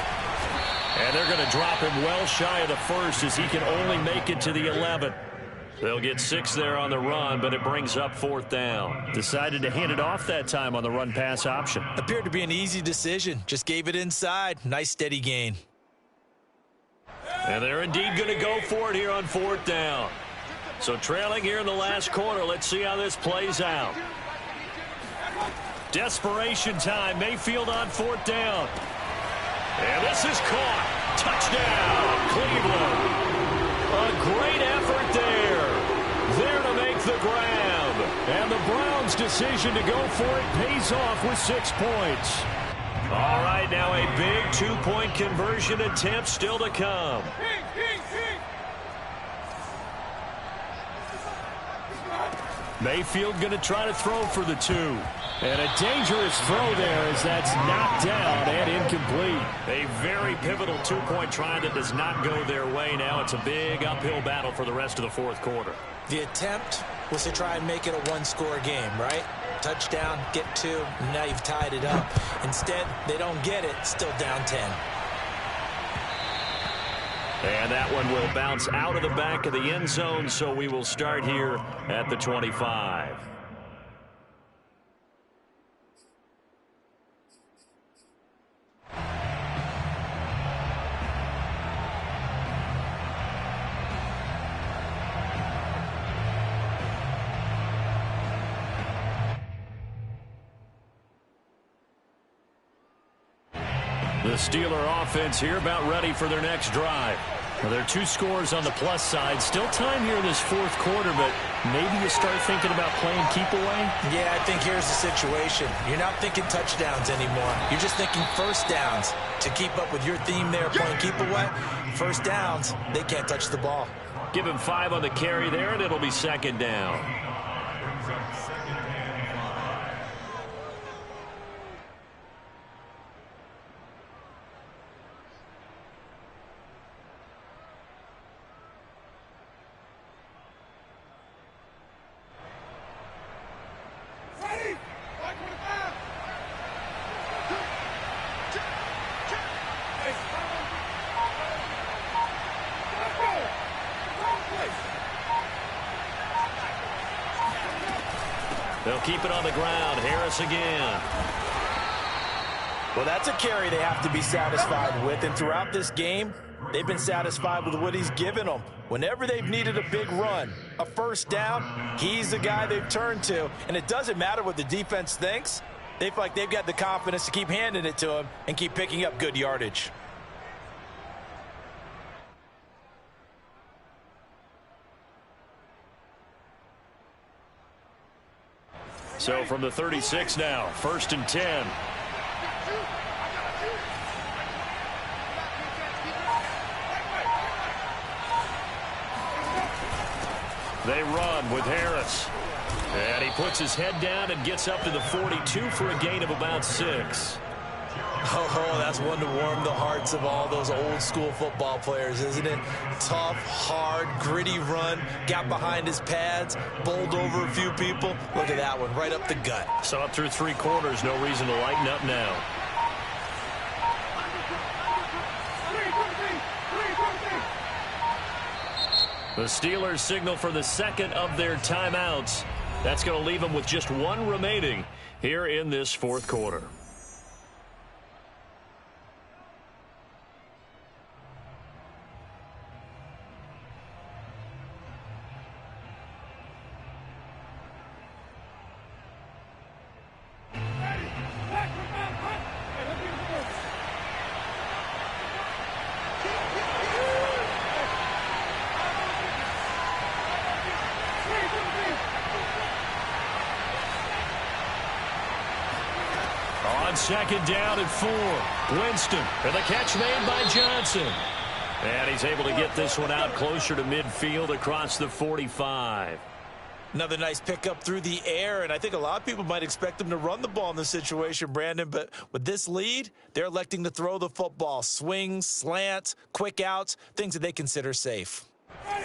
S1: And they're going to drop him well shy of the first as he can only make it to the 11. They'll get 6 there on the run, but it brings up fourth down.
S5: Decided to hand it off that time on the run-pass option.
S2: Appeared to be an easy decision. Just gave it inside. Nice steady gain.
S1: And they're indeed going to go for it here on fourth down. So trailing here in the last quarter. Let's see how this plays out. Desperation time. Mayfield on fourth down. And this is caught. Touchdown, Cleveland. A great effort there. There to make the grab. And the Browns' decision to go for it pays off with 6 points. All right, now a big 2-point conversion attempt still to come. Mayfield going to try to throw for the 2.
S5: And a dangerous throw there as that's knocked down and incomplete.
S1: A very pivotal 2-point try that does not go their way now. It's a big uphill battle for the rest of the fourth quarter.
S2: The attempt was to try and make it a 1-score game, right? Touchdown, get 2, and now you've tied it up. Instead, they don't get it, still down 10.
S1: And that one will bounce out of the back of the end zone, so we will start here at the 25. The Steeler offense here about ready for their next drive. Well, there are 2 scores on the plus side. Still time here in this fourth quarter, but maybe you start thinking about playing keep away?
S2: Yeah, I think here's the situation. You're not thinking touchdowns anymore. You're just thinking first downs. To keep up with your theme there, playing keep away, first downs, they can't touch the ball.
S1: Give him 5 on the carry there, and it'll be second down. They'll keep it on the ground. Harris again.
S3: Well, that's a carry they have to be satisfied with. And throughout this game, they've been satisfied with what he's given them. Whenever they've needed a big run, a first down, he's the guy they've turned to. And it doesn't matter what the defense thinks. They feel like they've got the confidence to keep handing it to him and keep picking up good yardage.
S1: So from the 36 now, 1st and 10. They run with Harris. And he puts his head down and gets up to the 42 for a gain of about 6.
S2: Oh, that's one to warm the hearts of all those old school football players, isn't it? Tough, hard, gritty run, got behind his pads, bowled over a few people. Look at that one, right up the gut.
S1: So up through 3 quarters, no reason to lighten up now. The Steelers signal for the second of their timeouts. That's going to leave them with just 1 remaining here in this fourth quarter. Second down and 4. Winston, and the catch made by Johnson.
S5: And he's able to get this one out closer to midfield across the 45.
S2: Another nice pickup through the air, and I think a lot of people might expect them to run the ball in this situation, Brandon, but with this lead, they're electing to throw the football. Swings, slants, quick outs, things that they consider safe.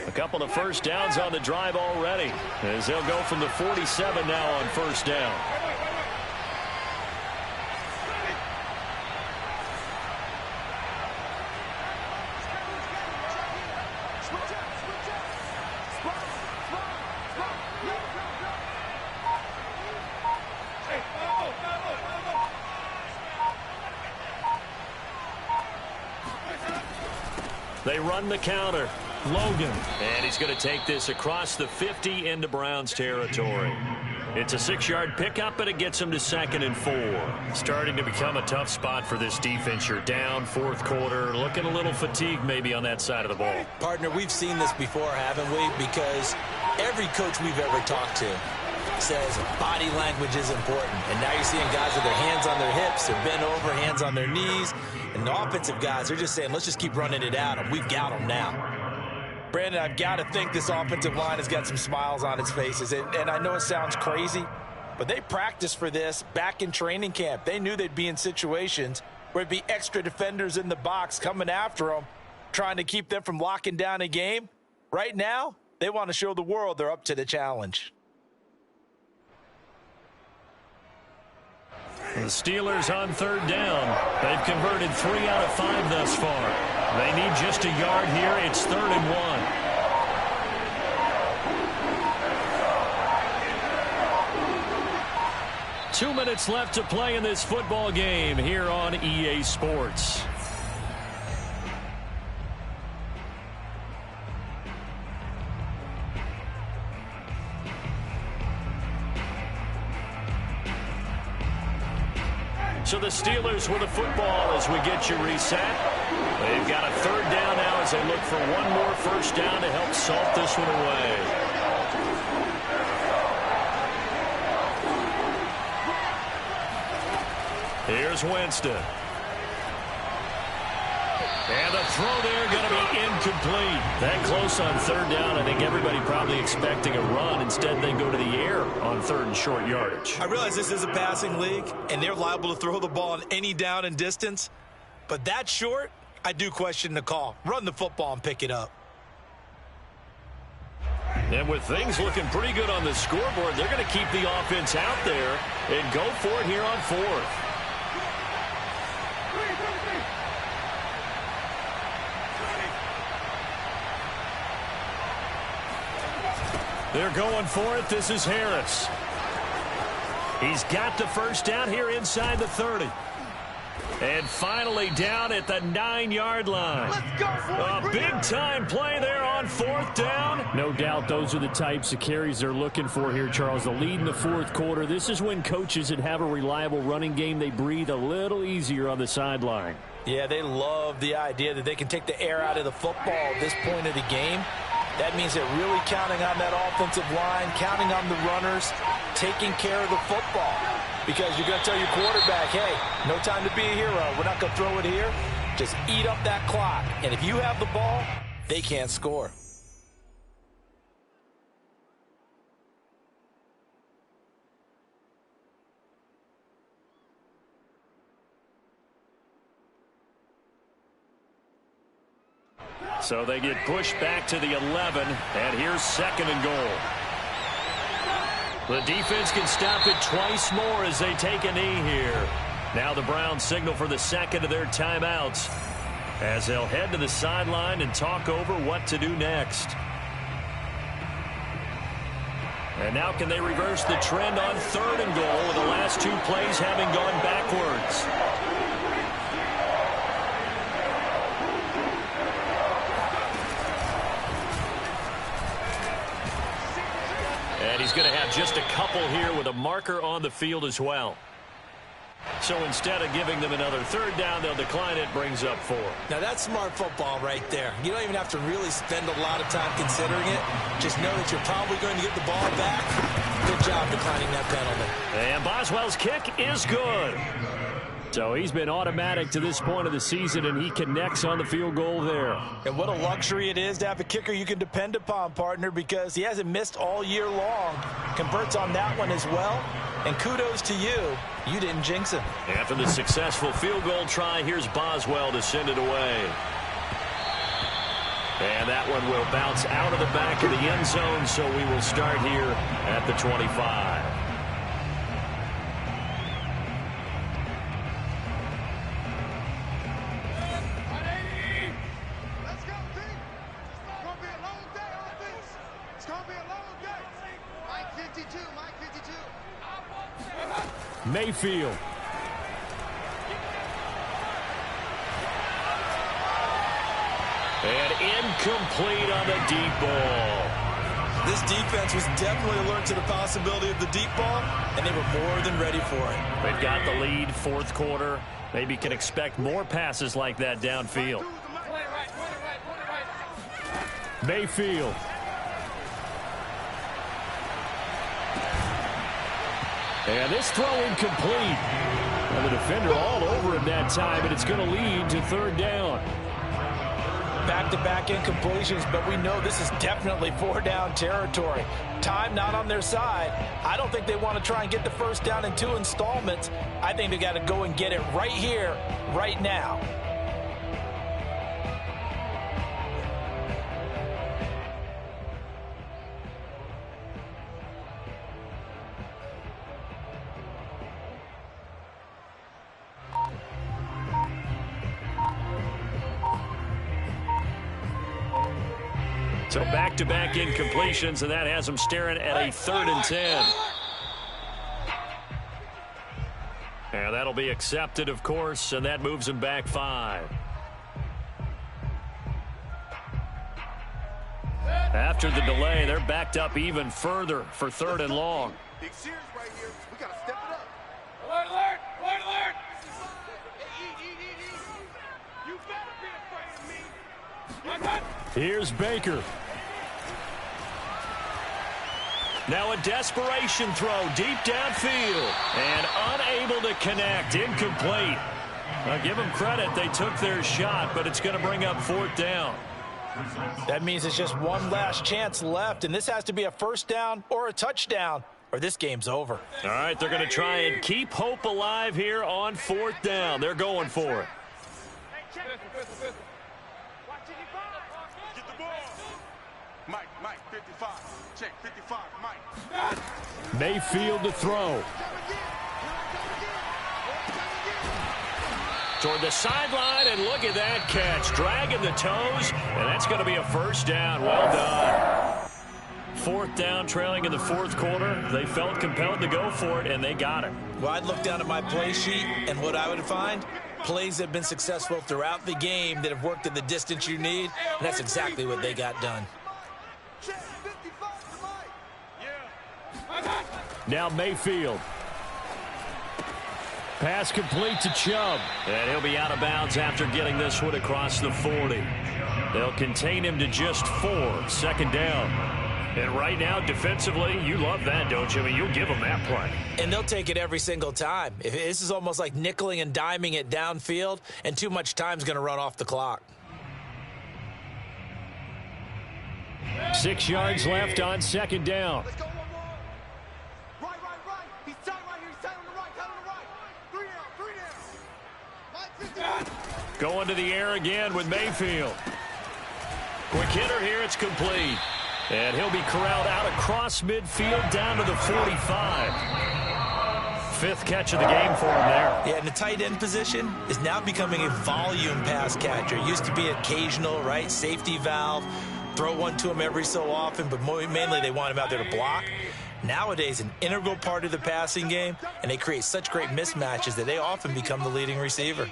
S5: A couple of first downs on the drive already, as they'll go from the 47 now on first down. They run the counter. Logan. And he's going to take this across the 50 into Browns territory. It's a 6-yard pickup, but it gets him to 2nd and 4. Starting to become a tough spot for this defense. You're down, fourth quarter, looking a little fatigued maybe on that side of the ball.
S2: Partner, we've seen this before, haven't we? Because every coach we've ever talked to says body language is important. And now you're seeing guys with their hands on their hips, they're bent over, hands on their knees. And the offensive guys, they're just saying, let's just keep running it at them. We've got them now. Brandon, I've got to think this offensive line has got some smiles on its faces. And I know it sounds crazy, but they practiced for this back in training camp. They knew they'd be in situations where it'd be extra defenders in the box coming after them, trying to keep them from locking down a game. Right now, they want to show the world they're up to the challenge.
S5: The Steelers on third down. They've converted 3 out of 5 thus far. They need just a yard here. It's 3rd and 1. 2 minutes left to play in this football game here on EA Sports. So the Steelers with the football as we get you reset. They've got a 3rd down now as they look for one more first down to help salt this one away. Here's Winston. And the throw there going to be incomplete. That close on 3rd down. I think everybody probably expecting a run. Instead, they go to the air on 3rd and short yardage.
S2: I realize this is a passing league, and they're liable to throw the ball on any down and distance. But that short, I do question the call. Run the football and pick it up.
S5: And with things looking pretty good on the scoreboard, they're going to keep the offense out there and go for it here on 4th. They're going for it. This is Harris. He's got the first down here inside the 30. And finally down at the 9-yard line.
S4: Let's go for it.
S5: A big-time play there on 4th down. No doubt those are the types of carries they're looking for here, Charles. The lead in the 4th quarter. This is when coaches that have a reliable running game, they breathe a little easier on the sideline.
S3: Yeah, they love the idea that they can take the air out of the football at this point of the game. That means they're really counting on that offensive line, counting on the runners, taking care of the football. Because you're going to tell your quarterback, hey, no time to be a hero. We're not going to throw it here. Just eat up that clock. And if you have the ball, they can't score.
S5: So they get pushed back to the 11, and here's 2nd and goal. The defense can stop it twice more as they take a knee here. Now the Browns signal for the 2nd of their timeouts as they'll head to the sideline and talk over what to do next. And now can they reverse the trend on 3rd and goal with the last 2 plays having gone backwards? And he's going to have just a couple here with a marker on the field as well. So instead of giving them another 3rd down, they'll decline it, brings up 4.
S2: Now that's smart football right there. You don't even have to really spend a lot of time considering it. Just know that you're probably going to get the ball back. Good job declining that penalty.
S5: And Boswell's kick is good.
S1: So he's been automatic to this point of the season, and he connects on the field goal there.
S3: And what a luxury it is to have a kicker you can depend upon, partner, because he hasn't missed all year long. Converts on that one as well. And kudos to you. You didn't jinx him.
S5: After the successful field goal try, here's Boswell to send it away. And that one will bounce out of the back of the end zone, so we will start here at the 25.
S1: Mayfield.
S5: And incomplete on the deep ball.
S2: This defense was definitely alert to the possibility of the deep ball, and they were more than ready for it.
S1: They've got the lead, fourth quarter. Maybe can expect more passes like that downfield. Mayfield. And this throw incomplete. And the defender all over him that time, and it's going to lead to third down.
S3: Back-to-back incompletions, but we know this is definitely four-down territory. Time not on their side. I don't think they want to try and get the first down in 2 installments. I think they got to go and get it right here, right now.
S5: So back-to-back incompletions, and that has them staring at a 3rd and 10. And that'll be accepted, of course, and that moves them back 5. After the delay, they're backed up even further for 3rd and long.
S4: Big series right here. We got to step it up.
S7: Alert, alert, alert, alert.
S4: You better be afraid of me.
S1: Here's Baker.
S5: Now a desperation throw deep downfield and unable to connect. Incomplete. I'll give them credit. They took their shot, but it's going to bring up 4th down.
S3: That means it's just one last chance left, and this has to be a first down or a touchdown, or this game's over.
S5: All right, they're going to try and keep hope alive here on 4th down. They're going for it.
S4: Get the ball. Mike, 55. Check, 55, Mike.
S1: Mayfield to throw.
S5: Toward the sideline, and look at that catch. Dragging the toes, and that's going to be a first down. Well done. 4th down, trailing in the 4th quarter. They felt compelled to go for it, and they got it.
S2: Well, I'd look down at my play sheet, and what I would find, plays that have been successful throughout the game that have worked at the distance you need, and that's exactly what they got done.
S1: Now Mayfield. Pass complete to Chubb.
S5: And he'll be out of bounds after getting this one across the 40. They'll contain him to just 4. 2nd down. And right now, defensively, you love that, don't you? I mean, you'll give them that play.
S2: And they'll take it every single time. This is almost like nickeling and diming it downfield, and too much time's going to run off the clock.
S1: 6 yards left on 2nd down.
S4: Let's go one more. Right. He's tight right here. He's tight on the right. 3 down. Mike, 50.
S1: Going to the air again with Mayfield.
S5: Quick hitter here. It's complete.
S1: And he'll be corralled out across midfield down to the 45. 5th catch of the game for him there.
S2: Yeah, and the tight end position is now becoming a volume pass catcher. It used to be occasional, right? Safety valve. Throw one to him every so often, but mainly they want him out there to block. Nowadays, an integral part of the passing game, and they create such great mismatches that they often become the leading receiver.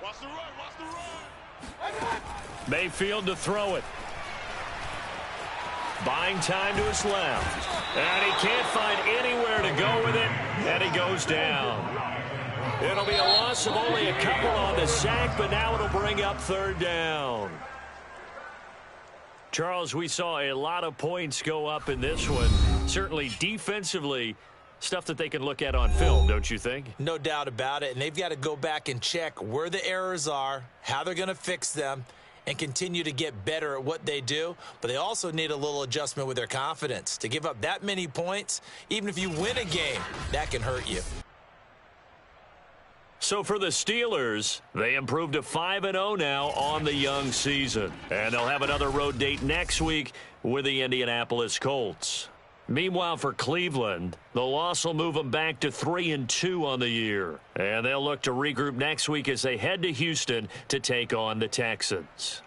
S4: Watch the run.
S1: Mayfield to throw it.
S5: Buying time to his left. And he can't find anywhere to go with it, and he goes down. It'll be a loss of only a couple on the sack, but now it'll bring up 3rd down. Charles, we saw a lot of points go up in this one. Certainly defensively,
S1: Stuff that they can look at on film, don't you think?
S2: No doubt about it. And they've got to go back and check where the errors are, how they're going to fix them, and continue to get better at what they do. But they also need a little adjustment with their confidence. To give up that many points, even if you win a game, that can hurt you.
S1: So for the Steelers, they improved to 5-0 now on the young season. And they'll have another road date next week with the Indianapolis Colts. Meanwhile, for Cleveland, the loss will move them back to 3-2 on the year. And they'll look to regroup next week as they head to Houston to take on the Texans.